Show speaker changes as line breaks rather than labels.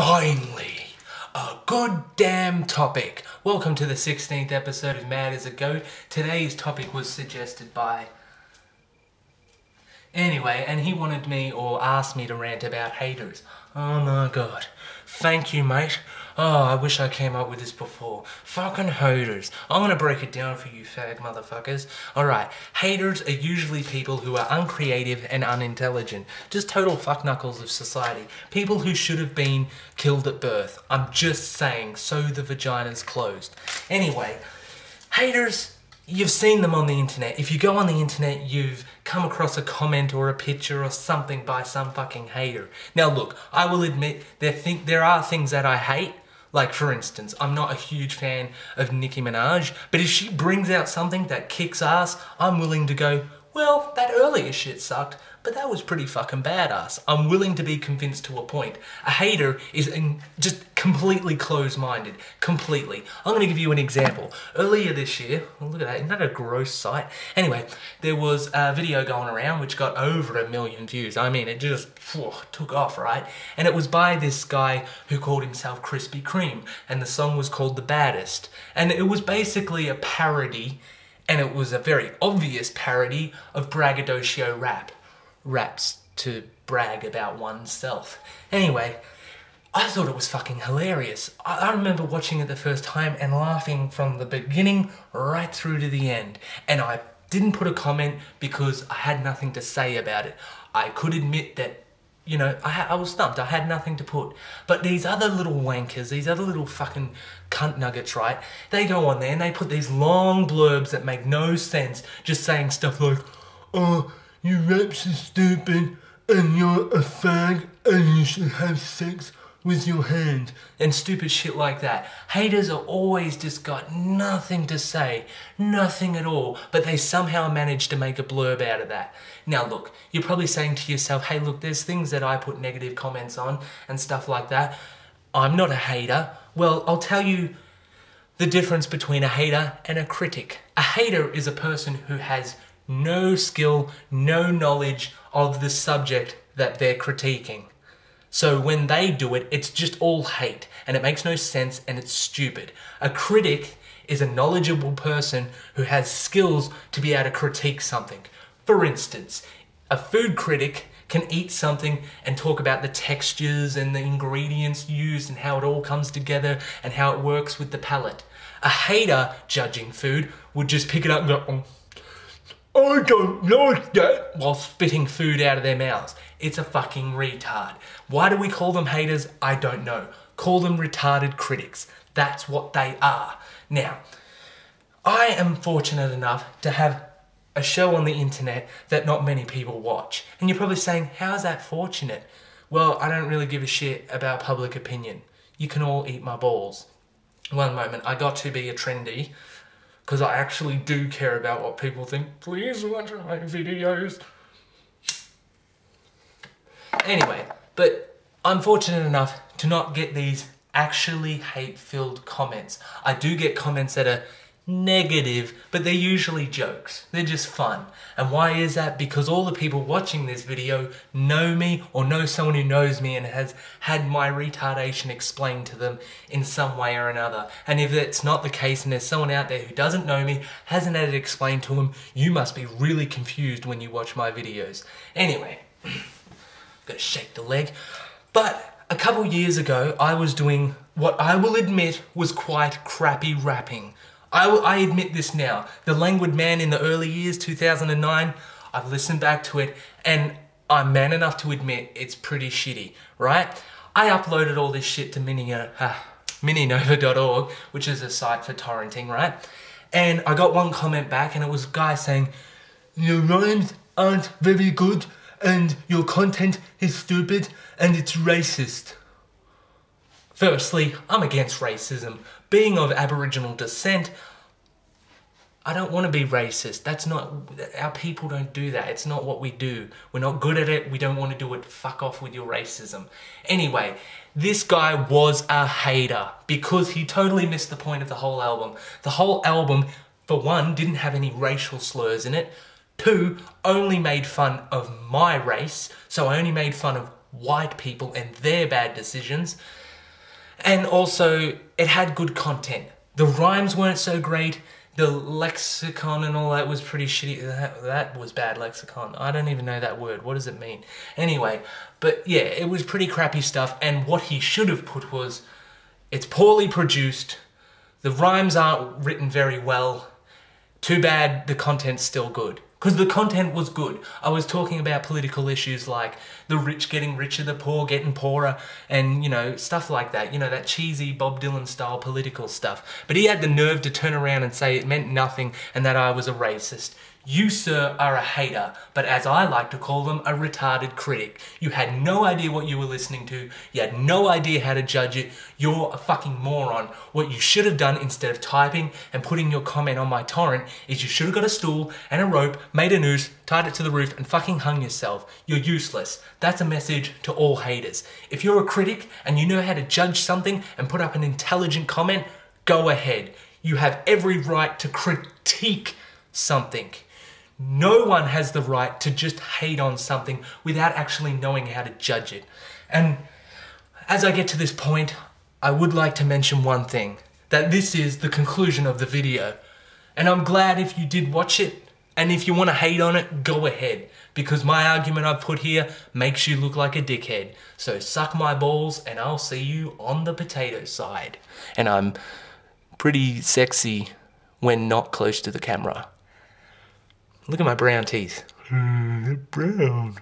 Finally, a good damn topic. Welcome to the 16th episode of Mad as a Goat. Today's topic was suggested by... Anyway, and he wanted me or asked me to rant about haters. Oh my god. Thank you, mate. Oh, I wish I came up with this before. Fucking haters. I'm gonna break it down for you fag motherfuckers. Alright, haters are usually people who are uncreative and unintelligent. Just total fuckknuckles of society. People who should have been killed at birth. I'm just saying, so the vagina's closed. Anyway, haters... You've seen them on the internet. If you go on the internet, you've come across a comment or a picture or something by some fucking hater. Now look, I will admit there are things that I hate. Like for instance, I'm not a huge fan of Nicki Minaj, but if she brings out something that kicks ass, I'm willing to go, well, that earlier shit sucked, but that was pretty fucking badass. I'm willing to be convinced to a point. A hater is just completely closed-minded. Completely. I'm going to give you an example. Earlier this year, oh, look at that, isn't that a gross sight? Anyway, there was a video going around which got over 1 million views. I mean, it just took off, right? And it was by this guy who called himself Krispy Kreme, and the song was called The Baddest. And it was basically a parody, and it was a very obvious parody of braggadocio rap. Raps to brag about oneself. Anyway, I thought it was fucking hilarious. I remember watching it the first time and laughing from the beginning right through to the end. And I didn't put a comment because I had nothing to say about it. I could admit that, you know, I was stumped. I had nothing to put. But these other little wankers, these other little fucking cunt nuggets, right? They go on there and they put these long blurbs that make no sense, just saying stuff like, oh, you raps are stupid, and you're a fag, and you should have sex with your hand. And stupid shit like that. Haters are always just got nothing to say. Nothing at all. But they somehow manage to make a blurb out of that. Now look, you're probably saying to yourself, hey look, there's things that I put negative comments on, and stuff like that. I'm not a hater. Well, I'll tell you the difference between a hater and a critic. A hater is a person who has no skill, no knowledge of the subject that they're critiquing. So when they do it, it's just all hate, and it makes no sense, and it's stupid. A critic is a knowledgeable person who has skills to be able to critique something. For instance, a food critic can eat something and talk about the textures and the ingredients used and how it all comes together and how it works with the palate. A hater judging food would just pick it up and go, oh, I don't like that, while spitting food out of their mouths. It's a fucking retard. Why do we call them haters? I don't know. Call them retarded critics. That's what they are. Now, I am fortunate enough to have a show on the internet that not many people watch. And you're probably saying, how is that fortunate? Well, I don't really give a shit about public opinion. You can all eat my balls. One moment, I got to be a trendy, because I actually do care about what people think. Please watch my videos. Anyway, but I'm fortunate enough to not get these actually hate-filled comments. I do get comments that are negative, but they're usually jokes. They're just fun. And why is that? Because all the people watching this video know me or know someone who knows me and has had my retardation explained to them in some way or another. And if that's not the case and there's someone out there who doesn't know me, hasn't had it explained to them, you must be really confused when you watch my videos. Anyway, gotta shake the leg. But a couple years ago, I was doing what I will admit was quite crappy rapping. I admit this now. The Languid Man in the early years, 2009, I've listened back to it and I'm man enough to admit it's pretty shitty, right? I uploaded all this shit to mininova.org, which is a site for torrenting, right? And I got one comment back and it was a guy saying, your rhymes aren't very good and your content is stupid and it's racist. Firstly, I'm against racism. Being of Aboriginal descent, I don't want to be racist. That's not, our people don't do that. It's not what we do. We're not good at it. We don't want to do it. Fuck off with your racism. Anyway, this guy was a hater because he totally missed the point of the whole album. The whole album, for one, didn't have any racial slurs in it. Two, only made fun of my race. So I only made fun of white people and their bad decisions. And also, it had good content. The rhymes weren't so great. The lexicon and all that was pretty shitty. That was bad lexicon. I don't even know that word. What does it mean? Anyway, but yeah, it was pretty crappy stuff. And what he should have put was, it's poorly produced. The rhymes aren't written very well. Too bad the content's still good. Because the content was good. I was talking about political issues like the rich getting richer, the poor getting poorer, and, you know, stuff like that. You know, that cheesy Bob Dylan style political stuff. But he had the nerve to turn around and say it meant nothing and that I was a racist. You, sir, are a hater, but as I like to call them, a retarded critic. You had no idea what you were listening to. You had no idea how to judge it. You're a fucking moron. What you should have done instead of typing and putting your comment on my torrent is you should have got a stool and a rope, made a noose, tied it to the roof and fucking hung yourself. You're useless. That's a message to all haters. If you're a critic and you know how to judge something and put up an intelligent comment, go ahead. You have every right to critique something. No one has the right to just hate on something without actually knowing how to judge it. And as I get to this point, I would like to mention one thing, that this is the conclusion of the video. And I'm glad if you did watch it, and if you want to hate on it, go ahead. Because my argument I've put here makes you look like a dickhead. So suck my balls and I'll see you on the potato side. And I'm pretty sexy when not close to the camera. Look at my brown teeth. They're brown.